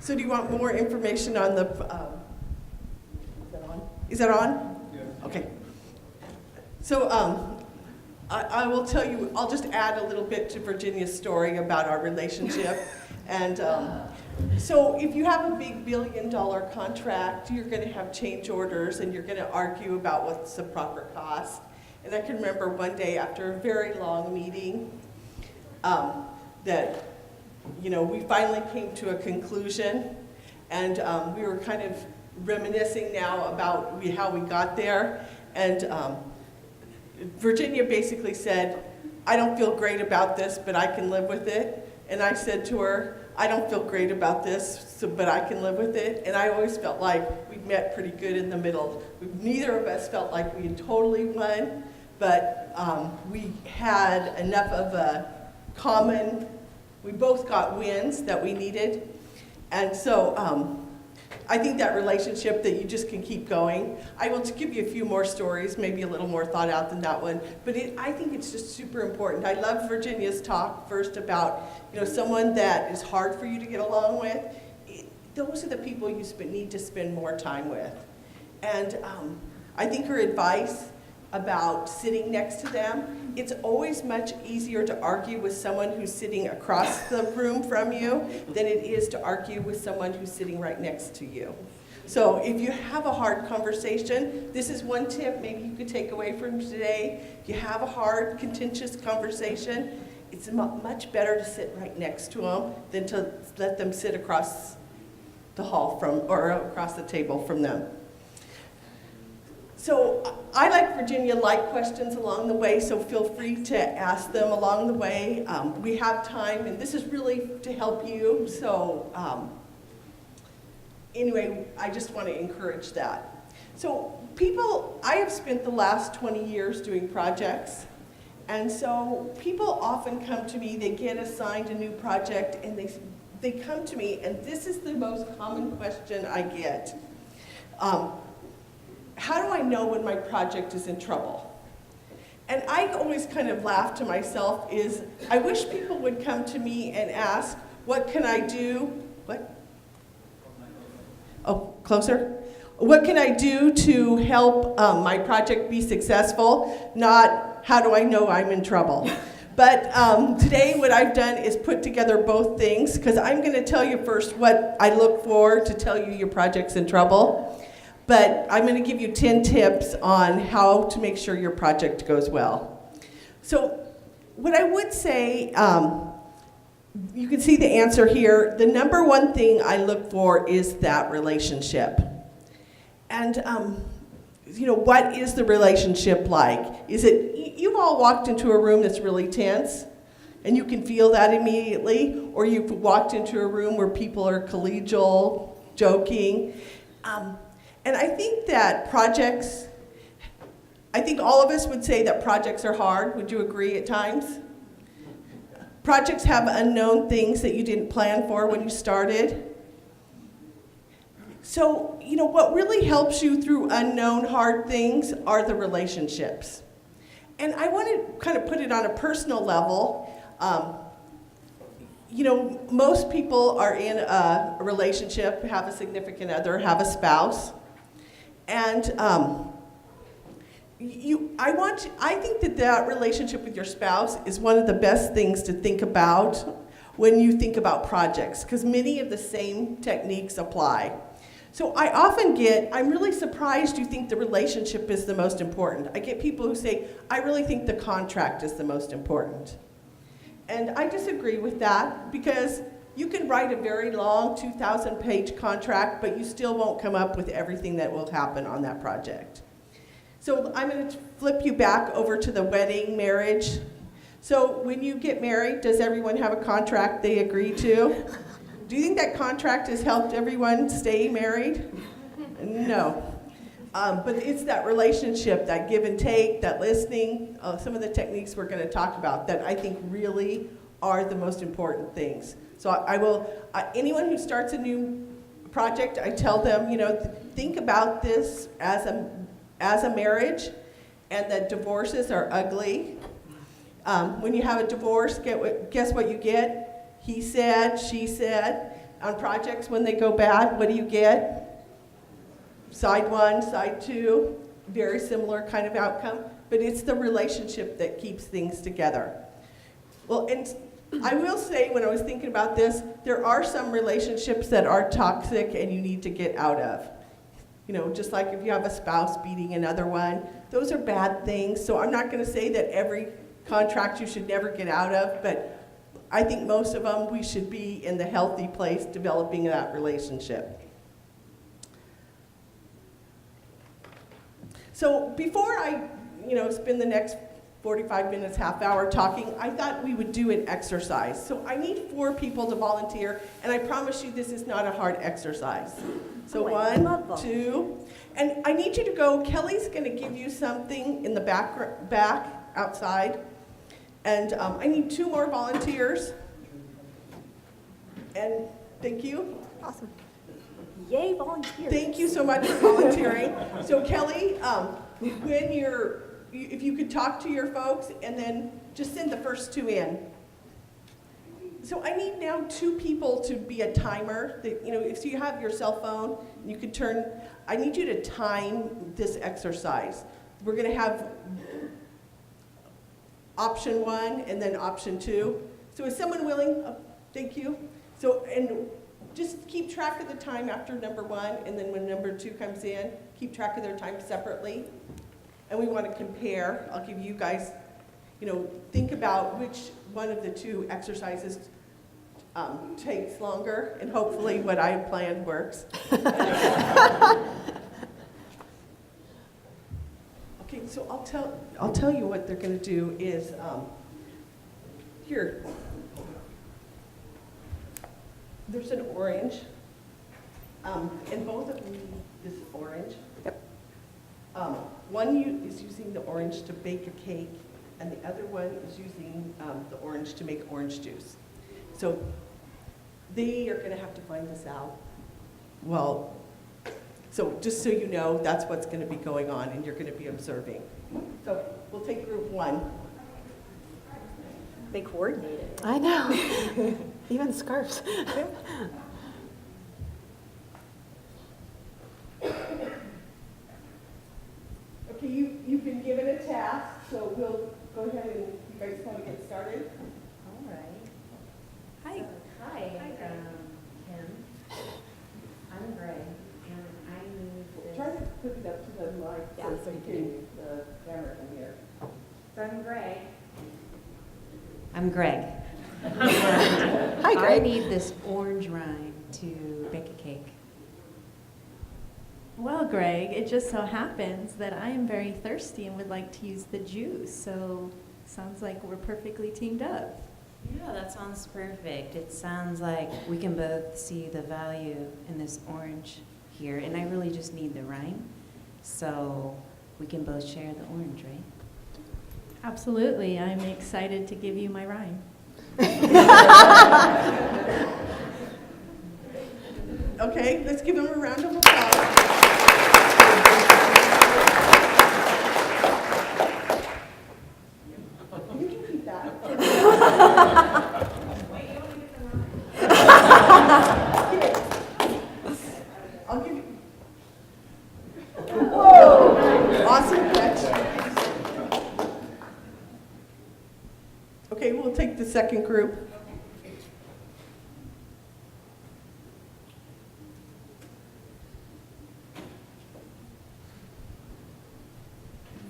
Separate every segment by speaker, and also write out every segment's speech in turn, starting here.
Speaker 1: So do you want more information on the, is that on?
Speaker 2: Yes.
Speaker 1: Okay. So I will tell you, I'll just add a little bit to Virginia's story about our relationship. And so if you have a big billion-dollar contract, you're going to have change orders and you're going to argue about what's the proper cost. And I can remember one day after a very long meeting that, you know, we finally came to a conclusion, and we were kind of reminiscing now about how we got there. And Virginia basically said, I don't feel great about this, but I can live with it. And I said to her, I don't feel great about this, but I can live with it. And I always felt like we met pretty good in the middle. Neither of us felt like we had totally won, but we had enough of a common, we both got wins that we needed. And so I think that relationship that you just can keep going. I will give you a few more stories, maybe a little more thought out than that one, but I think it's just super important. I love Virginia's talk first about, you know, someone that is hard for you to get along with. Those are the people you need to spend more time with. And I think her advice about sitting next to them, it's always much easier to argue with someone who's sitting across the room from you than it is to argue with someone who's sitting right next to you. So if you have a hard conversation, this is one tip maybe you could take away from today. If you have a hard, contentious conversation, it's much better to sit right next to them than to let them sit across the hall from, or across the table from them. So I, like Virginia, like questions along the way, so feel free to ask them along the way. We have time, and this is really to help you. So anyway, I just want to encourage that. So people, I have spent the last 20 years doing projects, and so people often come to me, they get assigned a new project, and they come to me, and this is the most common question I get. How do I know when my project is in trouble? And I always kind of laugh to myself is, I wish people would come to me and ask, what can I do? What? Oh, closer? What can I do to help my project be successful? Not, how do I know I'm in trouble? But today what I've done is put together both things, because I'm going to tell you first what I look for to tell you your project's in trouble. But I'm going to give you 10 tips on how to make sure your project goes well. So what I would say, you can see the answer here. The number one thing I look for is that relationship. And you know, what is the relationship like? Is it, you've all walked into a room that's really tense, and you can feel that immediately, or you've walked into a room where people are collegial, joking. And I think that projects, I think all of us would say that projects are hard. Would you agree at times? Projects have unknown things that you didn't plan for when you started. So, you know, what really helps you through unknown hard things are the relationships. And I want to kind of put it on a personal level. You know, most people are in a relationship, have a significant other, have a spouse. And I think that relationship with your spouse is one of the best things to think about when you think about projects, because many of the same techniques apply. So I often I'm really surprised you think the relationship is the most important. I get people who say, I really think the contract is the most important. And I disagree with that, because you can write a very long 2,000-page contract, but you still won't come up with everything that will happen on that project. So I'm going to flip you back over to the wedding, marriage. So when you get married, does everyone have a contract they agree to? Do you think that contract has helped everyone stay married? No. But it's that relationship, that give and take, that listening, some of the techniques we're going to talk about that I think really are the most important things. So anyone who starts a new project, I tell them, you know, think about this as a marriage, and that divorces are ugly. When you have a divorce, guess what you get? He said, she said. On projects, when they go bad, what do you get? Side one, side two, very similar kind of outcome, but it's the relationship that keeps things together. Well, and I will say, when I was thinking about this, there are some relationships that are toxic and you need to get out of. You know, just like if you have a spouse beating another one, those are bad things. So I'm not going to say that every contract you should never get out of, but I think most of them we should be in the healthy place developing that relationship. So before I, spend the next 45 minutes, half hour talking, I thought we would do an exercise. So I need 4 people to volunteer, and I promise you this is not a hard exercise. So 1, 2, and I need you to go, Kelly's gonna give you something in the back outside, and I need 2 more volunteers. And thank you.
Speaker 2: Awesome. Yay, volunteers.
Speaker 1: Thank you so much for volunteering. So Kelly, when if you could talk to your folks and then just send the first 2 in. So I need now 2 people to be a timer. If you have your cell phone, you could I need you to time this exercise. We're gonna have option 1 and then option 2. So is someone willing? Oh, thank you. So, and just keep track of the time after number 1, and then when number 2 comes in, keep track of their time separately. And we want to compare. I'll give you guys, think about which one of the 2 exercises takes longer, and hopefully what I planned works. Okay, so I'll tell you what they're going to do is here. There's an orange, and both of them need this orange.
Speaker 2: Yep.
Speaker 1: One is using the orange to bake a cake, and the other one is using the orange to make orange juice. So they are going to have to find this out. Well, so just so you know, that's what's going to be going on, and you're going to be observing. So we'll take group 1.
Speaker 2: They coordinated.
Speaker 3: I know. Even scarves.
Speaker 1: Okay, you've been given a task, so we'll go ahead and you guys want to get started.
Speaker 4: All right.
Speaker 2: Hi.
Speaker 4: Hi, Kim. I'm Greg, and I need this.
Speaker 1: Try to put it up to the mic
Speaker 2: Yeah,
Speaker 1: so the camera can hear.
Speaker 4: So I'm Greg.
Speaker 2: Hi,
Speaker 4: I
Speaker 2: Greg.
Speaker 4: need this orange rind to bake a cake.
Speaker 5: Well, Greg, it just so happens that I am very thirsty and would like to use the juice, so sounds like we're perfectly teamed up.
Speaker 4: Yeah, that sounds perfect. It sounds like we can both see the value in this orange here, and I really just need the rind, so we can both share the orange, right?
Speaker 5: Absolutely, I'm excited to give you my rhyme.
Speaker 1: Okay, let's give them a round of applause. You can keep that. I'll give you. Whoa! Awesome catch. Okay, we'll take the second group.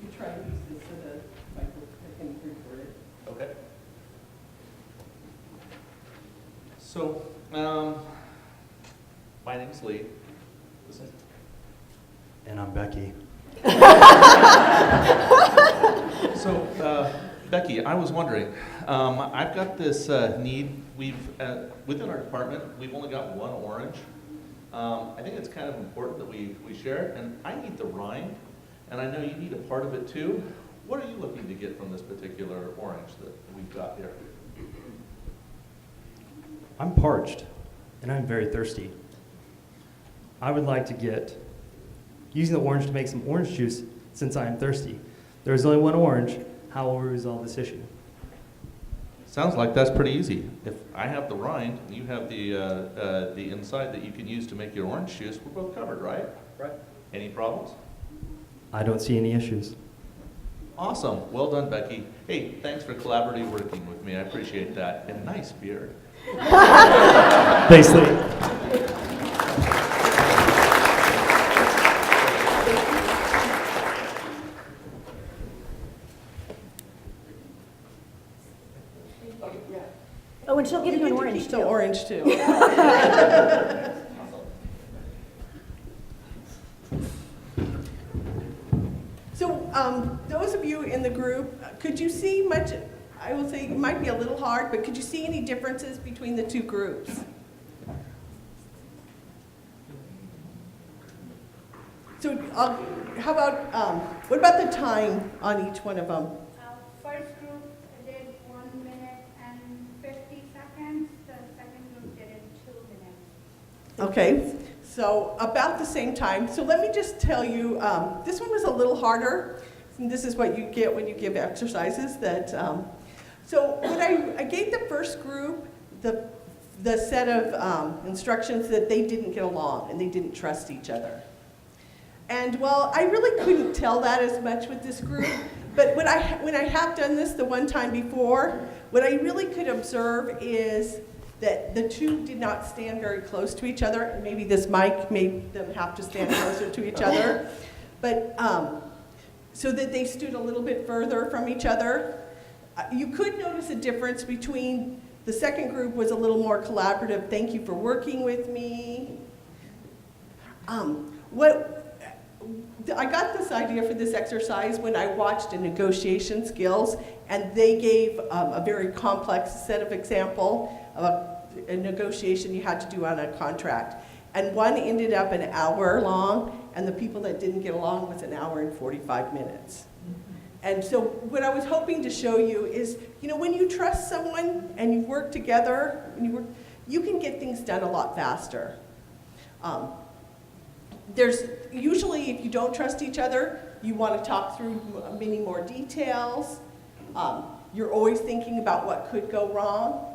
Speaker 1: You try and use this so the microphone can record it.
Speaker 6: Okay. So, my name's Lee. Listen.
Speaker 7: And I'm Becky.
Speaker 6: So, Becky, I was wondering, I've got this need. Within our department, we've only got 1 orange. I think it's kind of important that we share it, and I need the rind, and I know you need a part of it too. What are you looking to get from this particular orange that we've got here?
Speaker 7: I'm parched, and I'm very thirsty. I would like to get, using the orange to make some orange juice, since I am thirsty. There is only 1 orange. How will we resolve this issue?
Speaker 6: Sounds like that's pretty easy. If I have the rind, and you have the inside that you can use to make your orange juice, we're both covered, right?
Speaker 7: Right.
Speaker 6: Any problems?
Speaker 7: I don't see any issues.
Speaker 6: Awesome. Well done, Becky. Hey, thanks for collaboratively working with me. I appreciate that. And nice beard.
Speaker 7: Thanks, Lee.
Speaker 2: Oh, and she'll give you an orange
Speaker 1: Keep the
Speaker 2: too.
Speaker 1: orange too. So those of you in the group, could you see much, I will say it might be a little hard, but could you see any differences between the two groups? So how about, what about the time on each one of them?
Speaker 8: First group did 1 minute and 50 seconds. The second group did it 2 minutes.
Speaker 1: Okay, so about the same time. So let me just tell you, this one was a little harder. And this is what you get when you give exercises. That so when I gave the first group the set of instructions that they didn't get along and they didn't trust each other. And well, I really couldn't tell that as much with this group. But when I have done this the one time before, what I really could observe is that the two did not stand very close to each other. And maybe this mic made them have to stand closer to each other. But so that they stood a little bit further from each other. You could notice a difference between the second group was a little more collaborative. Thank you for working with me. I got this idea for this exercise when I watched a negotiation skills, and they gave a very complex set of example of a negotiation you had to do on a contract. And one ended up an hour long, and the people that didn't get along was an hour and 45 minutes. And so what I was hoping to show you is, you know, when you trust someone and you work together, you can get things done a lot faster. There's usually, if you don't trust each other, you want to talk through many more details. You're always thinking about what could go wrong.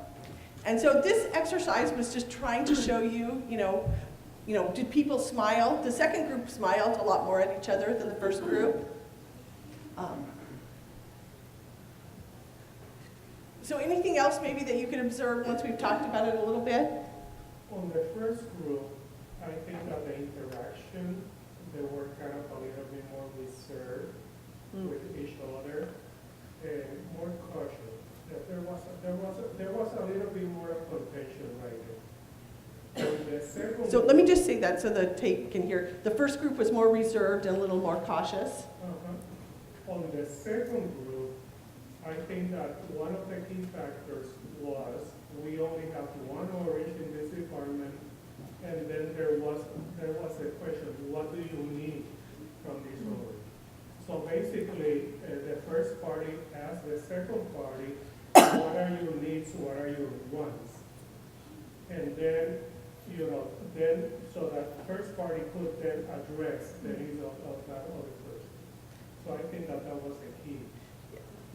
Speaker 1: And so this exercise was just trying to show you, did people smile? The second group smiled a lot more at each other than the first group. So anything else maybe that you could observe once we've talked about it a little bit?
Speaker 9: On the first group, I think that the interaction, they were kind of a little bit more reserved with each other and more cautious. There was a little bit more contention right there. And the second
Speaker 1: So let me just say that so the tape can hear. The first group was more reserved and a little more cautious.
Speaker 9: On the second group, I think that one of the key factors was we only have one orange in this department, and then there was a question: what do you need from this orange? So basically, the first party asked the second party, what are your needs? What are your wants? And then, so that first party could then address the needs of that other person. So I think that was the key.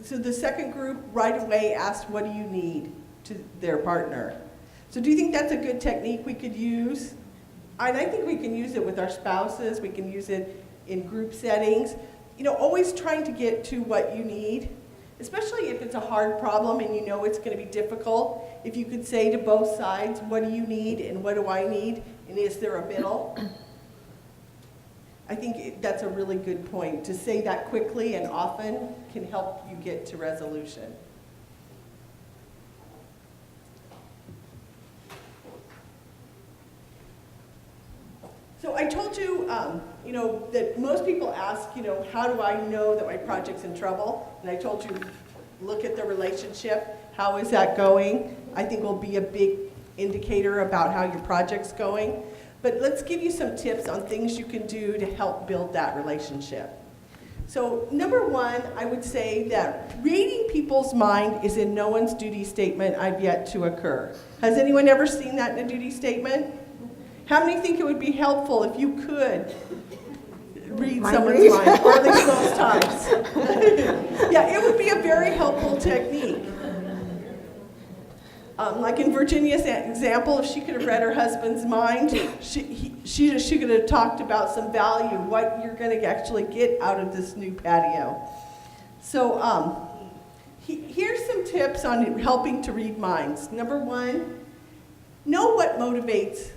Speaker 1: So the second group right away asked, what do you need to their partner? So do you think that's a good technique we could use? And I think we can use it with our spouses. We can use it in group settings. Always trying to get to what you need, especially if it's a hard problem and you know it's going to be difficult. If you could say to both sides, what do you need and what do I need? And is there a middle? I think that's a really good point. To say that quickly and often can help you get to resolution. So I told you, that most people ask, how do I know that my project's in trouble? And I told you, look at the relationship. How is that going? I think will be a big indicator about how your project's going. But let's give you some tips on things you can do to help build that relationship. So number one, I would say that reading people's mind is in no one's duty statement I've yet to occur. Has anyone ever seen that in a duty statement? How many think it would be helpful if you could read someone's mind, or at least most times? Yeah, it would be a very helpful technique. Like in Virginia's example, if she could have read her husband's mind, she could have talked about some value, what you're going to actually get out of this new patio. So here's some tips on helping to read minds. Number one, know what motivates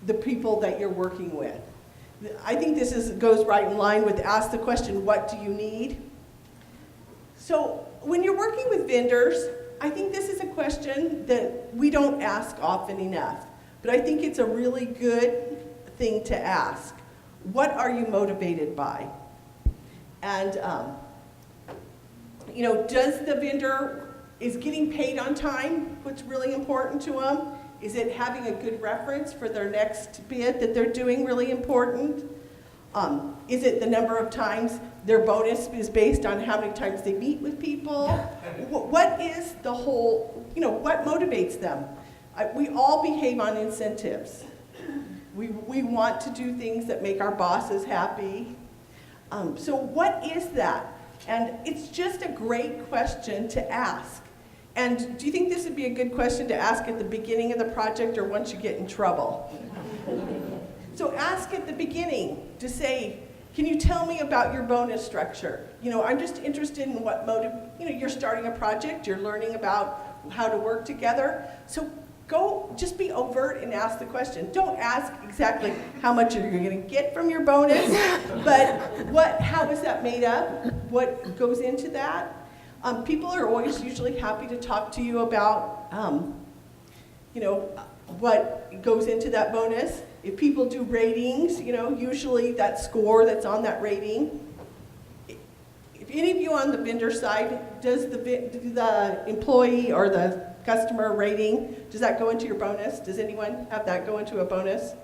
Speaker 1: the people that you're working with. I think this goes right in line with ask the question, what do you need? So when you're working with vendors, I think this is a question that we don't ask often enough, but I think it's a really good thing to ask. What are you motivated by? And, does the vendor, is getting paid on time what's really important to them? Is it having a good reference for their next bid that they're doing really important? Is it the number of times their bonus is based on how many times they meet with people? What is the whole, what motivates them? We all behave on incentives. We want to do things that make our bosses happy. So what is that? And it's just a great question to ask. And do you think this would be a good question to ask at the beginning of the project or once you get in trouble? So ask at the beginning to say, can you tell me about your bonus structure? I'm just interested in what motive, you're starting a project, you're learning about how to work together. So just be overt and ask the question. Don't ask exactly how much you're going to get from your bonus, but how is that made up? What goes into that? People are always usually happy to talk to you about, what goes into that bonus. If people do ratings, usually that score that's on that rating. If any of you on the vendor side, does the employee or the customer rating, does that go into your bonus? Does anyone have that go into a bonus?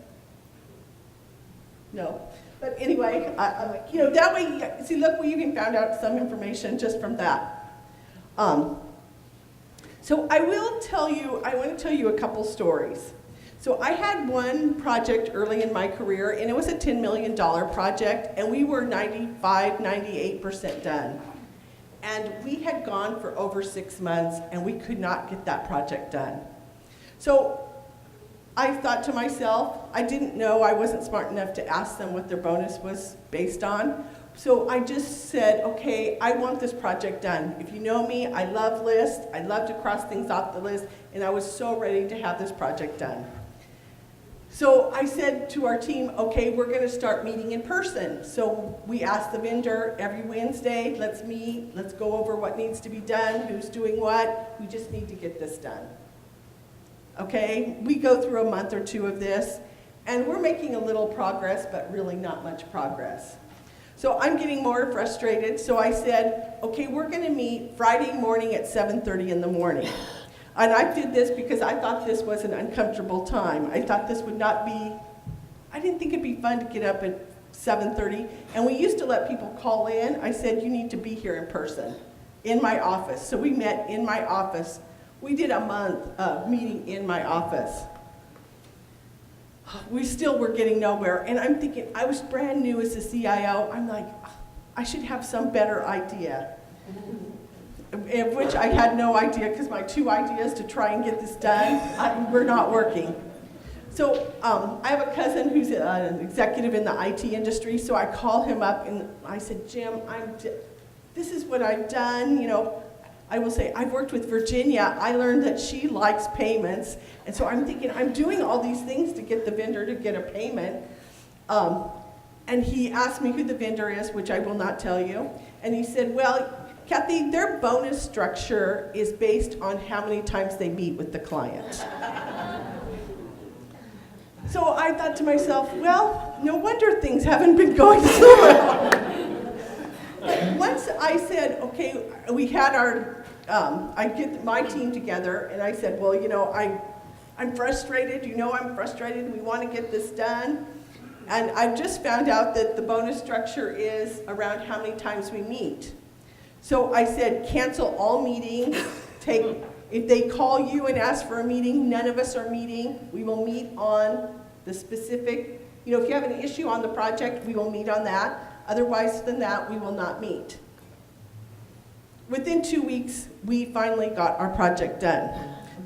Speaker 1: No. But anyway, that way, see, look, we even found out some information just from that. So I want to tell you a couple stories. So I had one project early in my career, and it was a $10 million project, and we were 98% done. And we had gone for over 6 months, and we could not get that project done. So I thought to myself, I didn't know, I wasn't smart enough to ask them what their bonus was based on. So I just said, okay, I want this project done. If you know me, I love lists. I love to cross things off the list, and I was so ready to have this project done. So I said to our team, okay, we're going to start meeting in person. So we asked the vendor every Wednesday, let's meet, let's go over what needs to be done, who's doing what. We just need to get this done. Okay, we go through a month or two of this, and we're making a little progress, but really not much progress. So I'm getting more frustrated, so I said, okay, we're going to meet Friday morning at 7:30 in the morning. And I did this because I thought this was an uncomfortable time. I thought this would not be, I didn't think it'd be fun to get up at 7:30. And we used to let people call in. I said, you need to be here in person, in my office. So we met in my office. We did a month of meeting in my office. We still were getting nowhere. And I'm thinking, I was brand new as a CIO. I'm like, I should have some better idea. Of which I had no idea, because my 2 ideas to try and get this done were not working. So I have a cousin who's an executive in the IT industry, so I called him up and I said, Jim, this is what I've done. I will say, I've worked with Virginia. I learned that she likes payments, and so I'm thinking, I'm doing all these things to get the vendor to get a payment. And he asked me who the vendor is, which I will not tell you. And he said, well, Cathy, their bonus structure is based on how many times they meet with the client. So I thought to myself, well, no wonder things haven't been going so well. But once I said, okay, we had I get my team together, and I said, well, I'm frustrated. I'm frustrated. We want to get this done. And I've just found out that the bonus structure is around how many times we meet. So I said, cancel all meetings. If they call you and ask for a meeting, none of us are meeting. We will meet on the specific, if you have an issue on the project, we will meet on that. Otherwise than that, we will not meet. Within 2 weeks, we finally got our project done.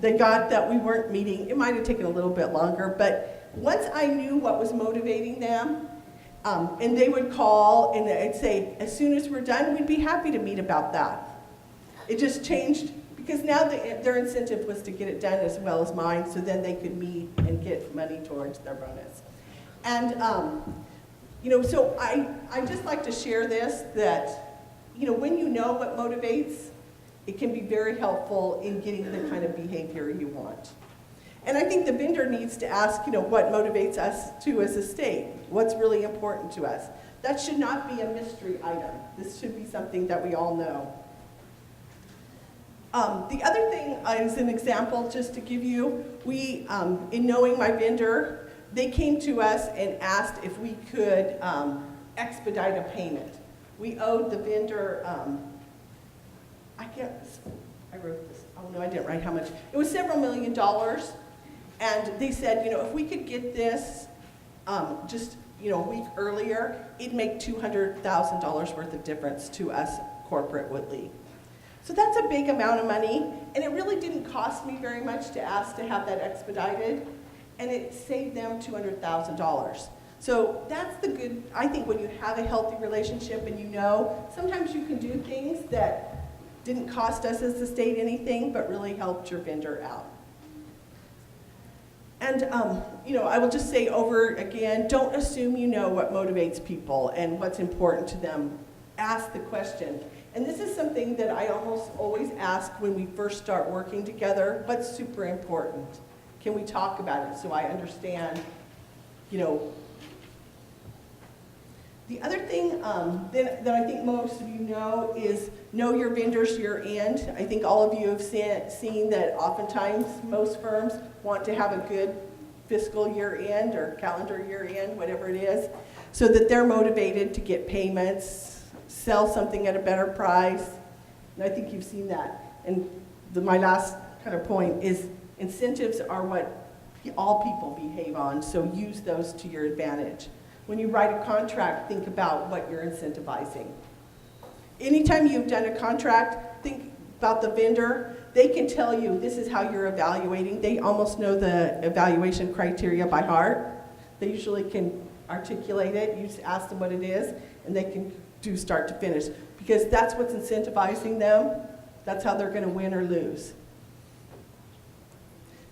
Speaker 1: they got that we weren't meeting. It might have taken a little bit longer, but once I knew what was motivating them, and they would call and I'd say, as soon as we're done, we'd be happy to meet about that. It just changed because now their incentive was to get it done as well as mine, so then they could meet and get money towards their bonus. And, so I just like to share this, that, when you know what motivates, it can be very helpful in getting the kind of behavior you want. And I think the vendor needs to ask, what motivates us too as a state? What's really important to us? That should not be a mystery item. This should be something that we all know. The other thing is an example just to give you. We, in knowing my vendor, they came to us and asked if we could expedite a payment. We owed the vendor, I wrote this, oh no, I didn't write how much. It was several $1 million. And they said, if we could get this just, a week earlier, it'd make $200,000 worth of difference to us corporately. So that's a big amount of money, and it really didn't cost me very much to ask to have that expedited, and it saved them $200,000. So that's the good, I think when you have a healthy relationship and sometimes you can do things that didn't cost us as the state anything, but really helped your vendor out. And, I will just say over again, don't assume you know what motivates people and what's important to them. Ask the question. And this is something that I almost always ask when we first start working together. What's super important? Can we talk about it so I understand, The other thing that I think most of you know is know your vendors year end. I think all of you have seen that oftentimes most firms want to have a good fiscal year end or calendar year end, whatever it is, so that they're motivated to get payments, sell something at a better price. And I think you've seen that. And my last kind of point is incentives are what all people behave on, so use those to your advantage. When you write a contract, think about what you're incentivizing. Anytime you've done a contract, think about the vendor. They can tell you this is how you're evaluating. They almost know the evaluation criteria by heart. They usually can articulate it. You just ask them what it is, and they can do start to finish. Because that's what's incentivizing them. That's how they're going to win or lose.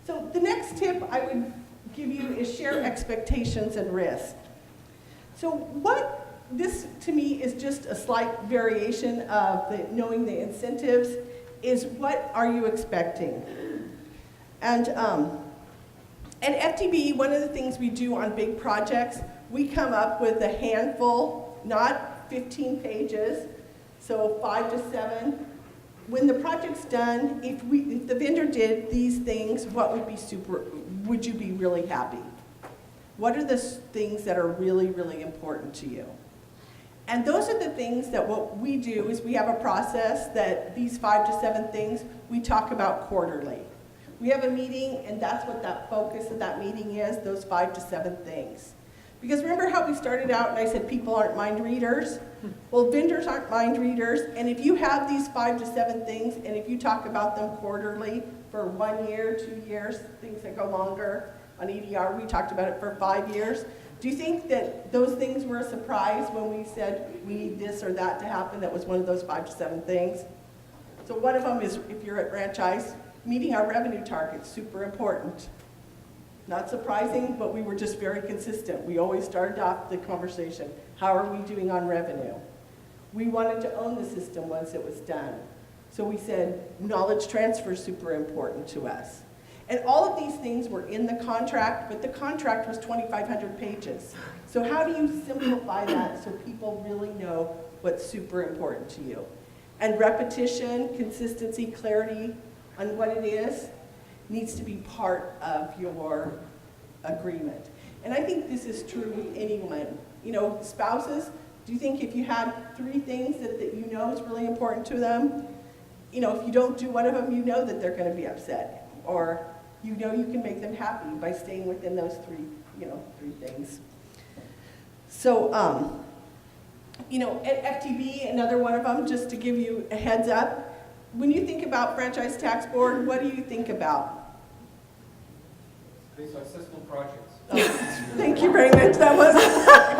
Speaker 1: So the next tip I would give you is share expectations and risk. So this to me is just a slight variation of knowing the incentives, is what are you expecting? And at FTB, one of the things we do on big projects, we come up with a handful, not 15 pages, so 5 to 7. When the project's done, if the vendor did these things, would you be really happy? What are the things that are really, really important to you? And those are the things that what we do is we have a process that these 5 to 7 things we talk about quarterly. We have a meeting, and that's what that focus of that meeting is, those 5 to 7 things. Because remember how we started out and I said people aren't mind readers? Well, vendors aren't mind readers, and if you have these 5 to 7 things, and if you talk about them quarterly for 1 year, 2 years, things that go longer, on EDR, we talked about it for 5 years. Do you think that those things were a surprise when we said we need this or that to happen? That was one of those 5 to 7 things. So one of them is, if you're at franchise, meeting our revenue targets, super important. Not surprising, but we were just very consistent. We always started off the conversation, how are we doing on revenue? We wanted to own the system once it was done. So we said, knowledge transfer is super important to us. And all of these things were in the contract, but the contract was 2,500 pages. So how do you simplify that so people really know what's super important to you? And repetition, consistency, clarity on what it is needs to be part of your agreement. And I think this is true with anyone. Spouses, do you think if you had 3 things that you know is really important to them, if you don't do one of them, you know that they're going to be upset. Or you can make them happy by staying within those 3 things. So, at FTB, another one of them, just to give you a heads up, when you think about franchise tax board, what do you think about?
Speaker 10: Very successful projects.
Speaker 1: Thank you very much. That was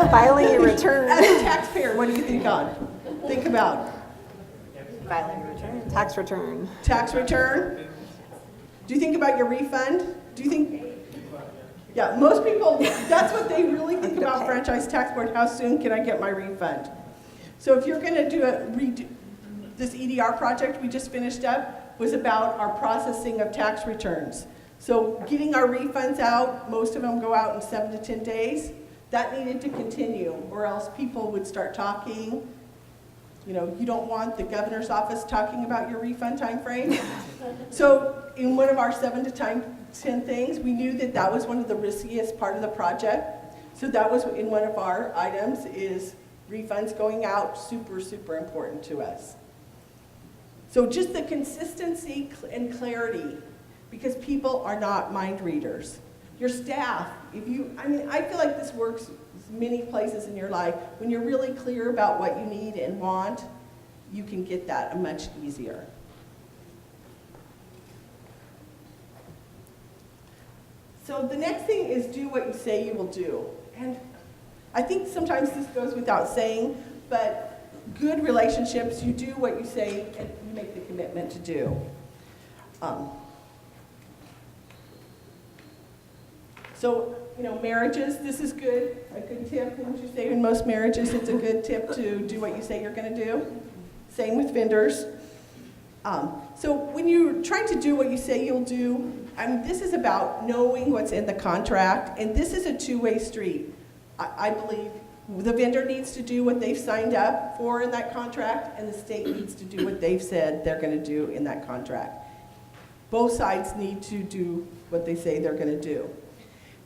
Speaker 3: Filing your return.
Speaker 1: as a taxpayer. What do you think on? Think about
Speaker 3: Filing your return. Tax return.
Speaker 1: tax return. Do you think about your refund? Do you think? Yeah, most people. That's what they really think about franchise tax board. How soon can I get my refund? So if you're going to do this EDR project we just finished up was about our processing of tax returns. So getting our refunds out, most of them go out in 7 to 10 days. That needed to continue, or else people would start talking. You know, you don't want the governor's office talking about your refund time frame. So in one of our 7 to 10 things, we knew that that was one of the riskiest part of the project. So that was in one of our items is refunds going out, super, super important to us. So just the consistency and clarity, because people are not mind readers. Your staff, I feel like this works many places in your life. When you're really clear about what you need and want, you can get that much easier. So the next thing is do what you say you will do. And I think sometimes this goes without saying, but good relationships, you do what you say and you make the commitment to do. So, marriages, this is good, a good tip. Wouldn't you say in most marriages it's a good tip to do what you say you're going to do? Same with vendors. So when you're trying to do what you say you'll do, this is about knowing what's in the contract, and this is a two-way street. I believe the vendor needs to do what they've signed up for in that contract, and the state needs to do what they've said they're going to do in that contract. Both sides need to do what they say they're going to do.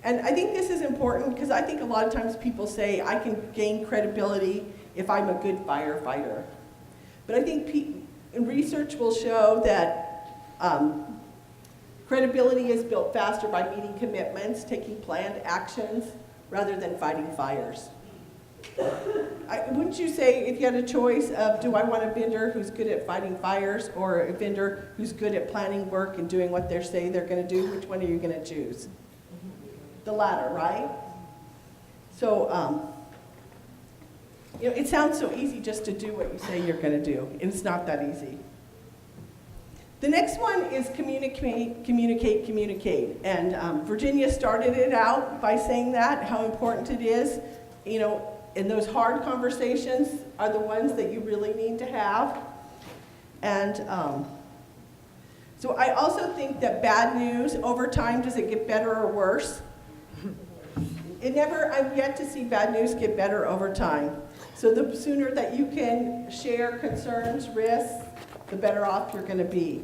Speaker 1: And I think this is important because I think a lot of times people say, I can gain credibility if I'm a good firefighter. But I think research will show that credibility is built faster by meeting commitments, taking planned actions, rather than fighting fires. Wouldn't you say if you had a choice of, do I want a vendor who's good at fighting fires or a vendor who's good at planning work and doing what they say they're going to do, which one are you going to choose? The latter, right? So, it sounds so easy just to do what you say you're going to do, and it's not that easy. The next one is communicate, communicate, communicate. And Virginia started it out by saying that, how important it is. And those hard conversations are the ones that you really need to have. And so I also think that bad news, over time, does it get better or worse? I've yet to see bad news get better over time. So the sooner that you can share concerns, risks, the better off you're going to be.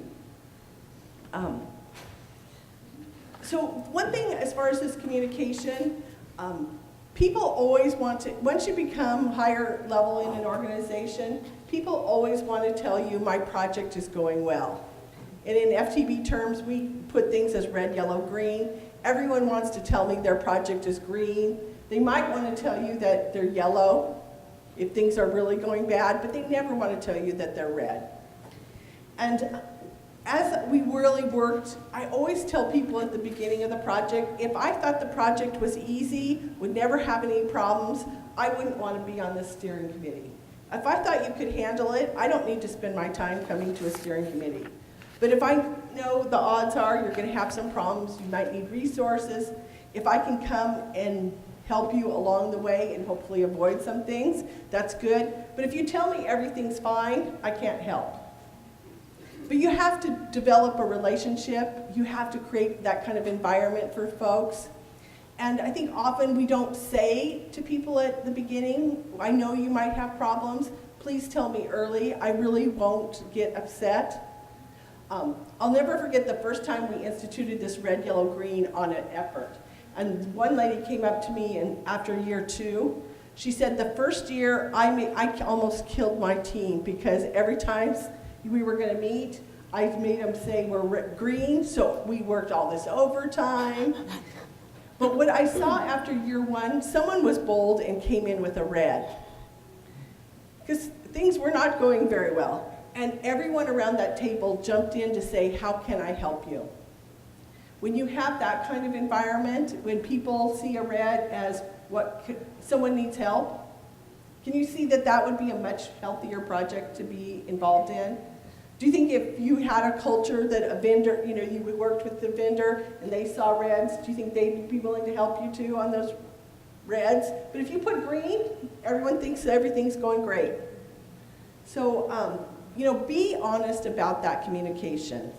Speaker 1: So one thing as far as this communication, people always want to, once you become higher level in an organization, people always want to tell you my project is going well. And in FTB terms, we put things as red, yellow, green. Everyone wants to tell me their project is green. They might want to tell you that they're yellow if things are really going bad, but they never want to tell you that they're red. And as we really worked, I always tell people at the beginning of the project, if I thought the project was easy, would never have any problems, I wouldn't want to be on the steering committee. If I thought you could handle it, I don't need to spend my time coming to a steering committee. But if I know the odds are you're going to have some problems, you might need resources, if I can come and help you along the way and hopefully avoid some things, that's good. But if you tell me everything's fine, I can't help. But you have to develop a relationship. You have to create that kind of environment for folks. And I think often we don't say to people at the beginning, I know you might have problems. Please tell me early. I really won't get upset. I'll never forget the first time we instituted this red, yellow, green on an effort. And one lady came up to me and after year 2, she said the first year I almost killed my team because every time we were going to meet, I made them say we're green, so we worked all this overtime. But what I saw after year 1, someone was bold and came in with a red. Because things were not going very well. And everyone around that table jumped in to say, how can I help you? When you have that kind of environment, when people see a red as someone needs help, can you see that that would be a much healthier project to be involved in? Do you think if you had a culture that a vendor, you worked with the vendor and they saw reds, do you think they'd be willing to help you too on those reds? But if you put green, everyone thinks everything's going great. So, be honest about that communication.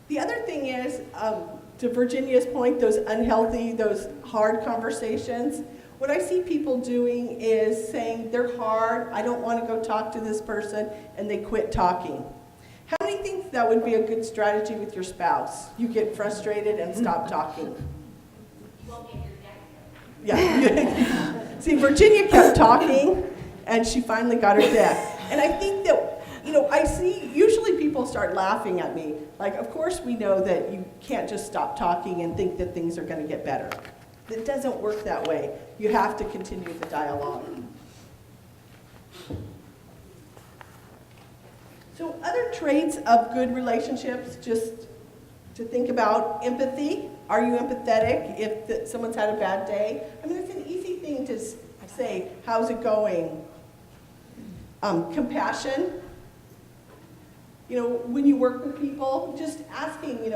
Speaker 1: The other thing is, to Virginia's point, those unhealthy, those hard conversations, what I see people doing is saying, they're hard, I don't want to go talk to this person, and they quit talking. How many think that would be a good strategy with your spouse? You get frustrated and stop talking.
Speaker 8: You won't get your deck.
Speaker 1: Yeah. See, Virginia kept talking, and she finally got her deck. And I think that, I see, usually people start laughing at me. Like, of course we know that you can't just stop talking and think that things are going to get better. It doesn't work that way. You have to continue the dialogue. So other traits of good relationships, just to think about: empathy. Are you empathetic if someone's had a bad day? I mean, it's an easy thing to say, how's it going? Compassion. When you work with people, just asking, if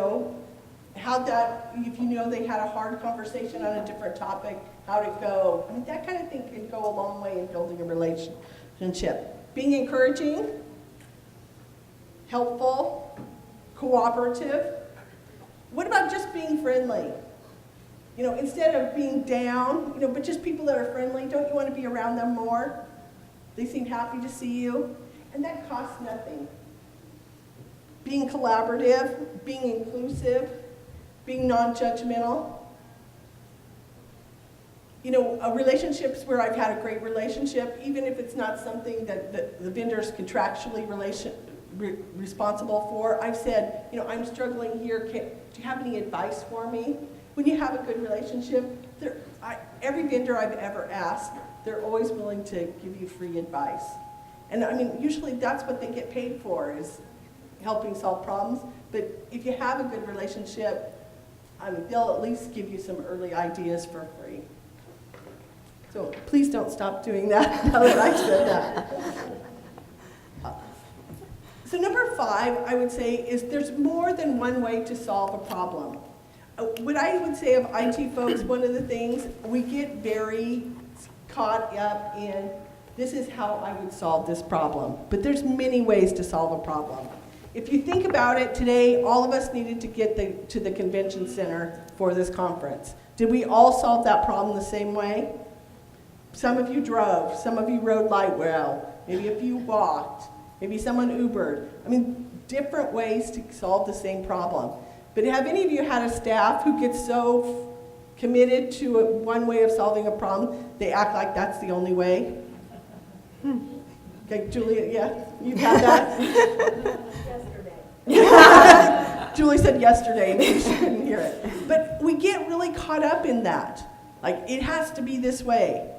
Speaker 1: they had a hard conversation on a different topic, how'd it go? I mean, that kind of thing can go a long way in building a relationship. Being encouraging, helpful, cooperative. What about just being friendly? Instead of being down, but just people that are friendly, don't you want to be around them more? They seem happy to see you, and that costs nothing. Being collaborative, being inclusive, being non-judgmental. Relationships where I've had a great relationship, even if it's not something that the vendor's contractually responsible for, I've said, I'm struggling here, do you have any advice for me? When you have a good relationship, every vendor I've ever asked, they're always willing to give you free advice. And I mean, usually that's what they get paid for, is helping solve problems. But if you have a good relationship, they'll at least give you some early ideas for free. So please don't stop doing that now that I've said that. So number 5, I would say, is there's more than one way to solve a problem. What I would say of IT folks, one of the things, we get very caught up in, this is how I would solve this problem. But there's many ways to solve a problem. If you think about it, today, all of us needed to get to the convention center for this conference. Did we all solve that problem the same way? Some of you drove, some of you rode light rail, maybe a few walked, maybe someone Ubered. I mean, different ways to solve the same problem. But have any of you had a staff who gets so committed to one way of solving a problem, they act like that's the only way? Okay, Julia, yeah, you've had that? Yesterday. Julie said yesterday, maybe she couldn't hear it. But we get really caught up in that. Like, it has to be this way.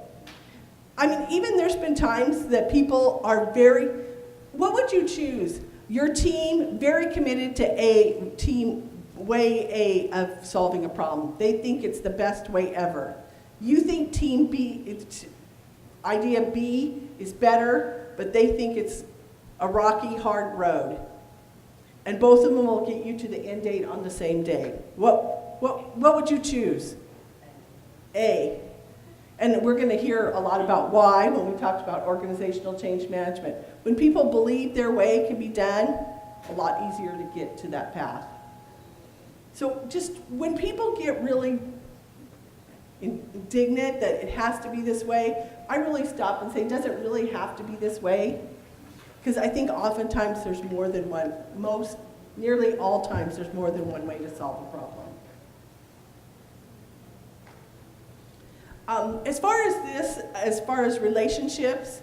Speaker 1: I mean, even there's been times that people are what would you choose? Your team, very committed to a team way A of solving a problem. They think it's the best way ever. You think team B, idea B is better, but they think it's a rocky, hard road. And both of them will get you to the end date on the same day. What would you choose? A. And we're going to hear a lot about why when we talked about organizational change management. When people believe their way can be done, a lot easier to get to that path. So just when people get really indignant that it has to be this way, I really stop and say, does it really have to be this way? Because I think oftentimes there's more than one, nearly all times there's more than one way to solve a problem. As far as relationships,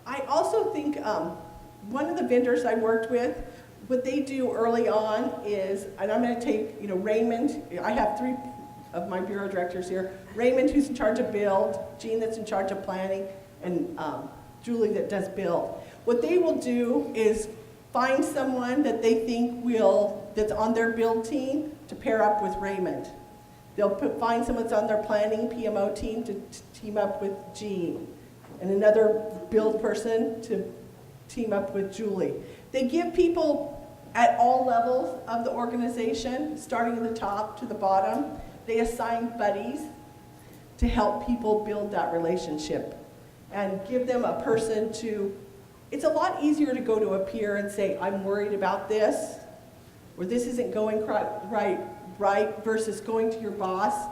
Speaker 1: I also think one of the vendors I worked with, what they do early on is, and I'm going to take, Raymond, I have 3 of my bureau directors here, Raymond, who's in charge of build, Jean, that's in charge of planning, and Julie that does build. What they will do is find someone that they think that's on their build team to pair up with Raymond. They'll find someone that's on their planning PMO team to team up with Jean, and another build person to team up with Julie. They give people at all levels of the organization, starting at the top to the bottom, they assign buddies to help people build that relationship and give them a person to, it's a lot easier to go to a peer and say, I'm worried about this, or this isn't going right, versus going to your boss.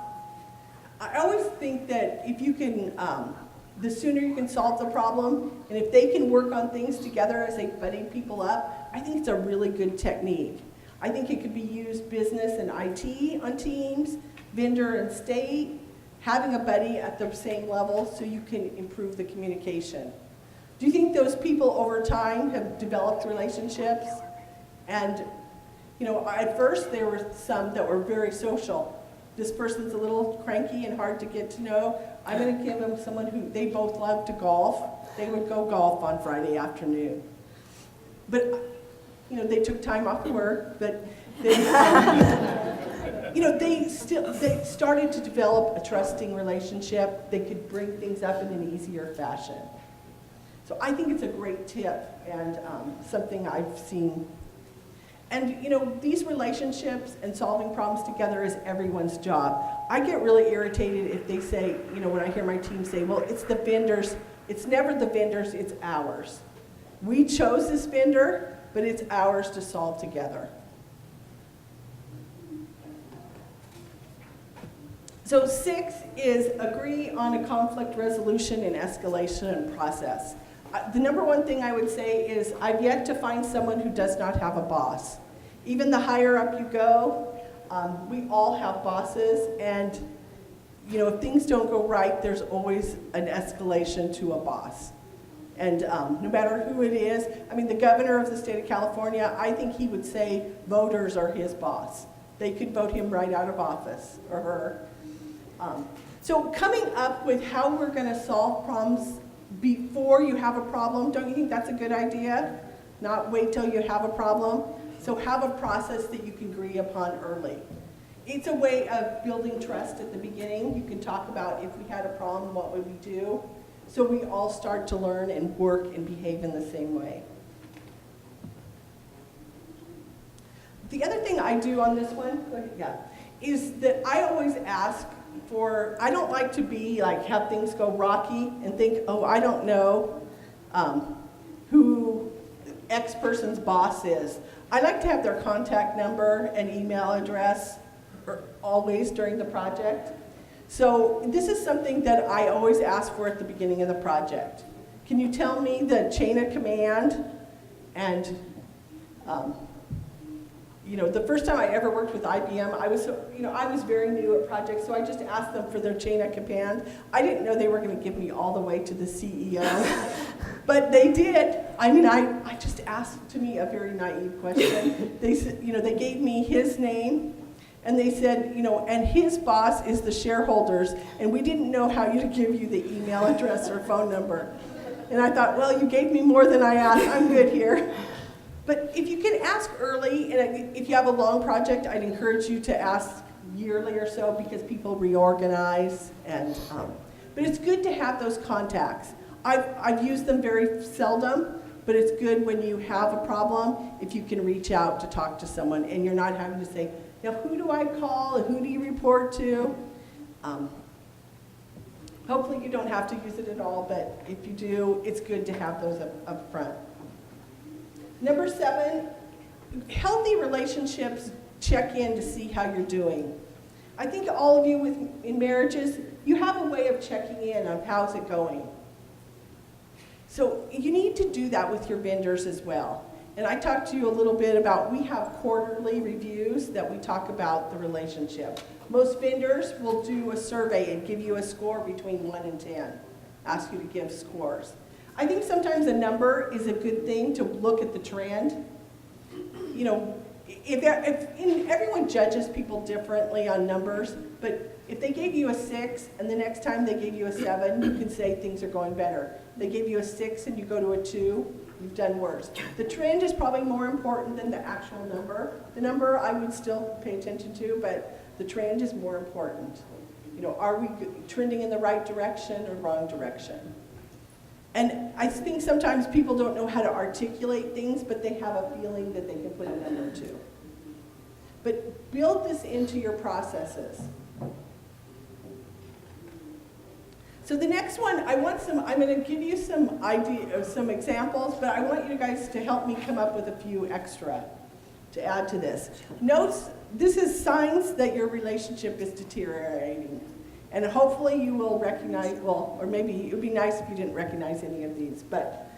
Speaker 1: I always think that if you can, the sooner you can solve the problem, and if they can work on things together as they buddy people up, I think it's a really good technique. I think it could be used business and IT on teams, vendor and state, having a buddy at the same level so you can improve the communication. Do you think those people over time have developed relationships? And, you know, at first there were some that were very social. This person's a little cranky and hard to get to know. I'm going to give them someone who, they both love to golf. They would go golf on Friday afternoon. But, you know, they took time off work, but they, you know, they started to develop a trusting relationship. They could bring things up in an easier fashion. So I think it's a great tip and something I've seen. And, you know, these relationships and solving problems together is everyone's job. I get really irritated if they say, you know, when I hear my team say, well, it's the vendors. It's never the vendors, it's ours. We chose this vendor, but it's ours to solve together. So 6 is agree on a conflict resolution and escalation process. The number one thing I would say is I've yet to find someone who does not have a boss. Even the higher up you go, we all have bosses, and you know, if things don't go right, there's always an escalation to a boss. And no matter who it is, I mean, the governor of the state of California, I think he would say voters are his boss. They could vote him right out of office, or her. So coming up with how we're going to solve problems before you have a problem, don't you think that's a good idea? Not wait till you have a problem. So have a process that you can agree upon early. It's a way of building trust at the beginning. You can talk about if we had a problem, what would we do? So we all start to learn and work and behave in the same way. The other thing I do on this one, is that I always ask for, I don't like to be like, have things go rocky and think, oh, I don't know who X person's boss is. I like to have their contact number and email address always during the project. So this is something that I always ask for at the beginning of the project. Can you tell me the chain of command? And you know, the first time I ever worked with IBM, I was very new at projects, so I just asked them for their chain of command. I didn't know they were going to give me all the way to the CEO, but they did. I mean, I just asked to me a very naive question. They said, you know, they gave me his name, and they said, you know, and his boss is the shareholders, and we didn't know how to give you the email address or phone number. And I thought, well, you gave me more than I asked. I'm good here. But if you can ask early, and if you have a long project, I'd encourage you to ask yearly or so because people reorganize. And but it's good to have those contacts. I've used them very seldom, but it's good when you have a problem if you can reach out to talk to someone and you're not having to say, now who do I call and who do you report to? Hopefully you don't have to use it at all, but if you do, it's good to have those up front. Number 7, healthy relationships check in to see how you're doing. I think all of you in marriages, you have a way of checking in on how's it going. So you need to do that with your vendors as well. And I talked to you a little bit about, we have quarterly reviews that we talk about the relationship. Most vendors will do a survey and give you a score between 1 and 10, ask you to give scores. I think sometimes a number is a good thing to look at the trend. You know, everyone judges people differently on numbers, but if they gave you a 6 and the next time they gave you a 7, you can say things are going better. they gave you a 6 and you go to a 2, you've done worse. The trend is probably more important than the actual number. The number I would still pay attention to, but the trend is more important. You know, are we trending in the right direction or wrong direction? And I think sometimes people don't know how to articulate things, but they have a feeling that they can put a number to. But build this into your processes. So the next one, I'm going to give you some examples, but I want you guys to help me come up with a few extra to add to this. Notes, this is signs that your relationship is deteriorating. And hopefully you will recognize, well, or maybe it would be nice if you didn't recognize any of these, but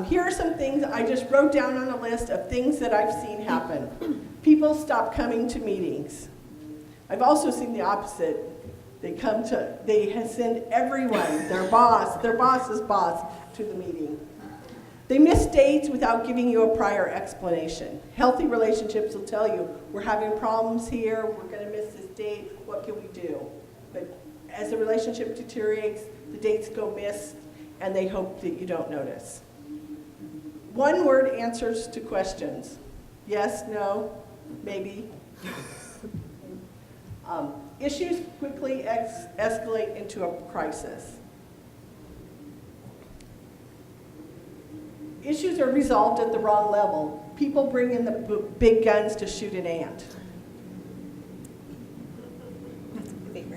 Speaker 1: here are some things I just wrote down on a list of things that I've seen happen. People stop coming to meetings. I've also seen the opposite. They send everyone, their boss's boss, to the meeting. They miss dates without giving you a prior explanation. Healthy relationships will tell you, we're having problems here, we're going to miss this date, what can we do? But as the relationship deteriorates, the dates go missed, and they hope that you don't notice. One-word answers to questions. Yes, no, maybe. Issues quickly escalate into a crisis. Issues are resolved at the wrong level. People bring in the big guns to shoot an ant.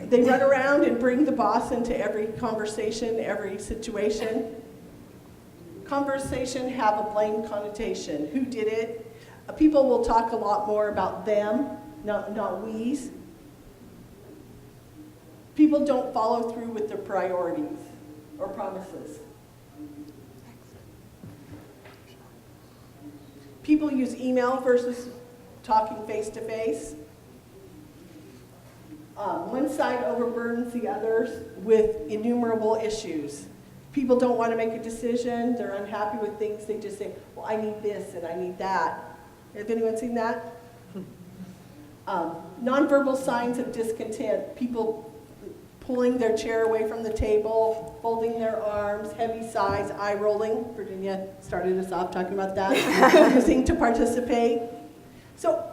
Speaker 1: They run around and bring the boss into every conversation, every situation. Conversation have a blame connotation. Who did it? People will talk a lot more about them, not we's. People don't follow through with their priorities or promises. People use email versus talking face-to-face. One side overburdens the others with innumerable issues. People don't want to make a decision. They're unhappy with things. They just say, well, I need this and I need that. Have anyone seen that? Nonverbal signs of discontent. People pulling their chair away from the table, folding their arms, heavy sighs, eye rolling. Virginia started us off talking about that. Refusing to participate. So,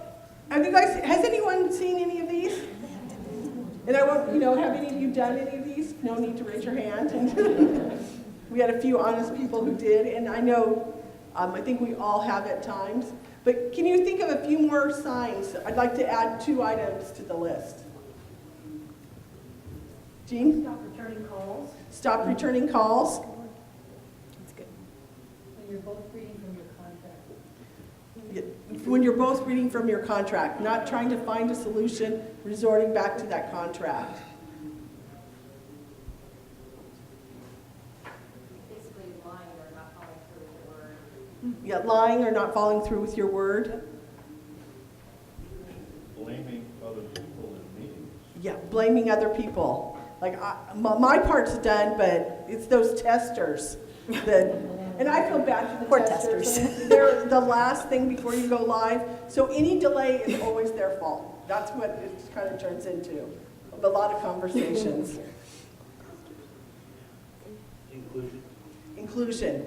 Speaker 1: has anyone seen any of these? And I won't, have any of you done any of these? No need to raise your hand. We had a few honest people who did, and I know, I think we all have at times. But can you think of a few more signs? I'd like to add 2 items to the list. Jean?
Speaker 2: Stop returning calls.
Speaker 1: Stop returning calls.
Speaker 3: That's good.
Speaker 2: When you're both reading from your contract.
Speaker 1: When you're both reading from your contract, not trying to find a solution, resorting back to that contract.
Speaker 2: Basically lying or not following through with your word.
Speaker 1: Yeah, lying or not following through with your word.
Speaker 11: Blaming other people in meetings.
Speaker 1: Yeah, blaming other people. Like, my part's done, but it's those testers that, and I feel bad for the
Speaker 3: Poor
Speaker 1: testers.
Speaker 3: testers.
Speaker 1: They're the last thing before you go live. So any delay is always their fault. That's what it kind of turns into. A lot of conversations. Inclusion.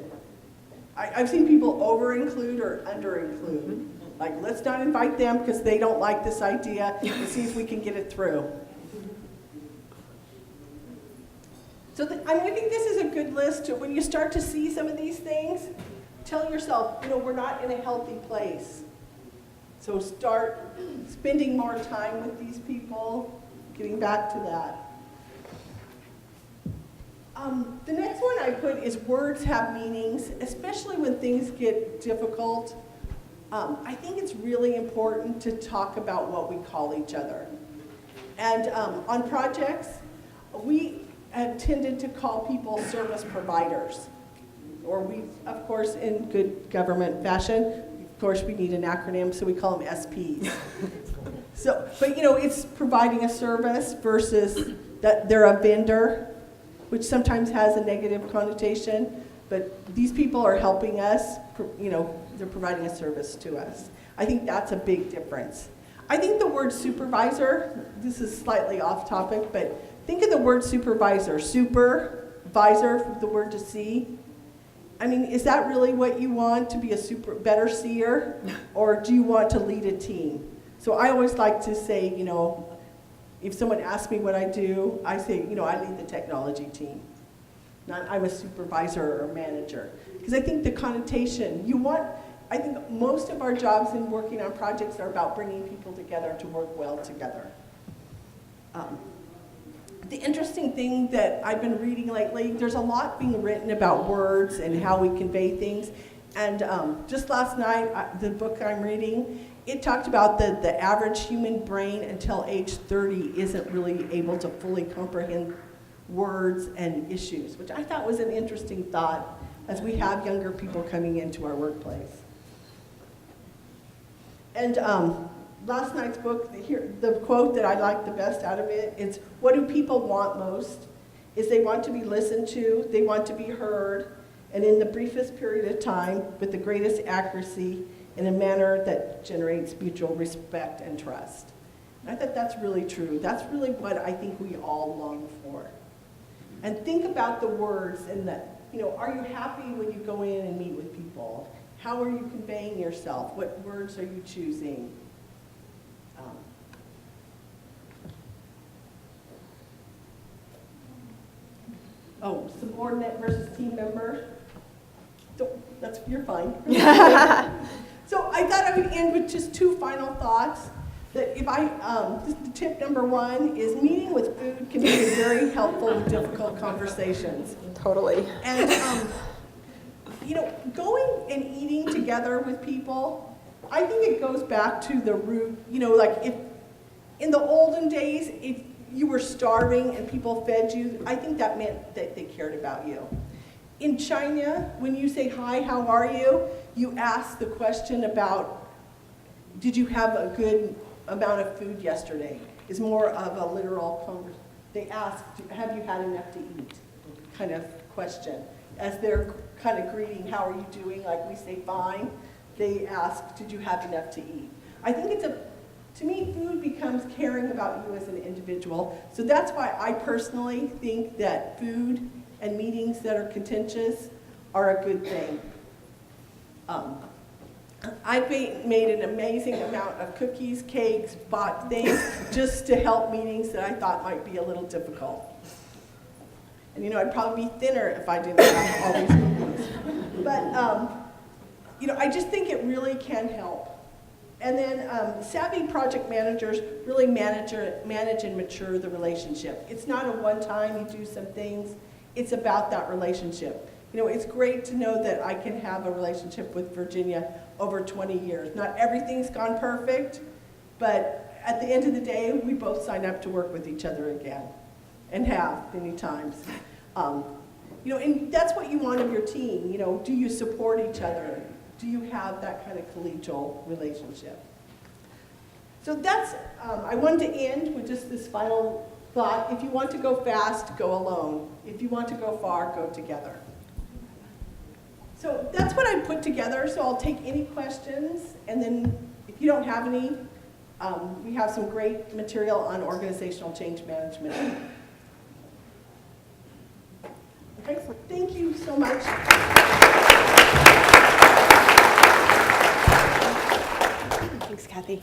Speaker 1: I've seen people over-include or under-include. Like, let's not invite them because they don't like this idea. Let's see if we can get it through. So I think this is a good list to, when you start to see some of these things, tell yourself, we're not in a healthy place. So start spending more time with these people, getting back to that. The next one I put is words have meanings, especially when things get difficult. I think it's really important to talk about what we call each other. And on projects, we have tended to call people service providers. Or we, of course, in good government fashion, of course we need an acronym, so we call them SPs. But it's providing a service versus that they're a vendor, which sometimes has a negative connotation, but these people are helping us, they're providing a service to us. I think that's a big difference. I think the word supervisor, this is slightly off topic, but think of the word supervisor. Super, supervisor, the word to see. I mean, is that really what you want, to be a better seer? Or do you want to lead a team? So I always like to say, you know, if someone asks me what I do, I say, you know, I lead the technology team. Not I'm a supervisor or manager. Because I think the connotation, I think most of our jobs in working on projects are about bringing people together to work well together. The interesting thing that I've been reading lately, there's a lot being written about words and how we convey things. And just last night, the book I'm reading, it talked about the average human brain until age 30 isn't really able to fully comprehend words and issues, which I thought was an interesting thought as we have younger people coming into our workplace. And last night's book, the quote that I like the best out of it is, what do people want most? Is they want to be listened to, they want to be heard, and in the briefest period of time, with the greatest accuracy, in a manner that generates mutual respect and trust. And I thought that's really true. That's really what I think we all long for. And think about the words and that, you know, are you happy when you go in and meet with people? How are you conveying yourself? What words are you choosing? Subordinate versus team member. You're fine. So I thought I would end with just two final thoughts. That tip number one is meeting with food can be very helpful with difficult conversations.
Speaker 3: Totally.
Speaker 1: And you know, going and eating together with people, I think it goes back to the root. You know, like if in the olden days, if you were starving and people fed you, I think that meant that they cared about you. In China, when you say, hi, how are you? You ask the question about, did you have a good amount of food yesterday? Is more of a literal conversation. They ask, have you had enough to eat? Kind of question. As they're kind of greeting, how are you doing? Like we say, fine. They ask, did you have enough to eat? I think to me, food becomes caring about you as an individual. So that's why I personally think that food and meetings that are contentious are a good thing. I've made an amazing amount of cookies, cakes, bought things just to help meetings that I thought might be a little difficult. And you know, I'd probably be thinner if I didn't have all these meetings. But you know, I just think it really can help. And then savvy project managers really manage and mature the relationship. It's not a one-time, you do some things. It's about that relationship. You know, it's great to know that I can have a relationship with Virginia over 20 years. Not everything's gone perfect, but at the end of the day, we both sign up to work with each other again, and have many times. You know, and that's what you want of your team. You know, do you support each other? Do you have that kind of collegial relationship? So that's, I wanted to end with just this final thought. If you want to go fast, go alone. If you want to go far, go together. So that's what I put together. So I'll take any questions, and then if you don't have any, we have some great material on organizational change management. Okay, so thank you so much.
Speaker 3: Thanks, Cathy.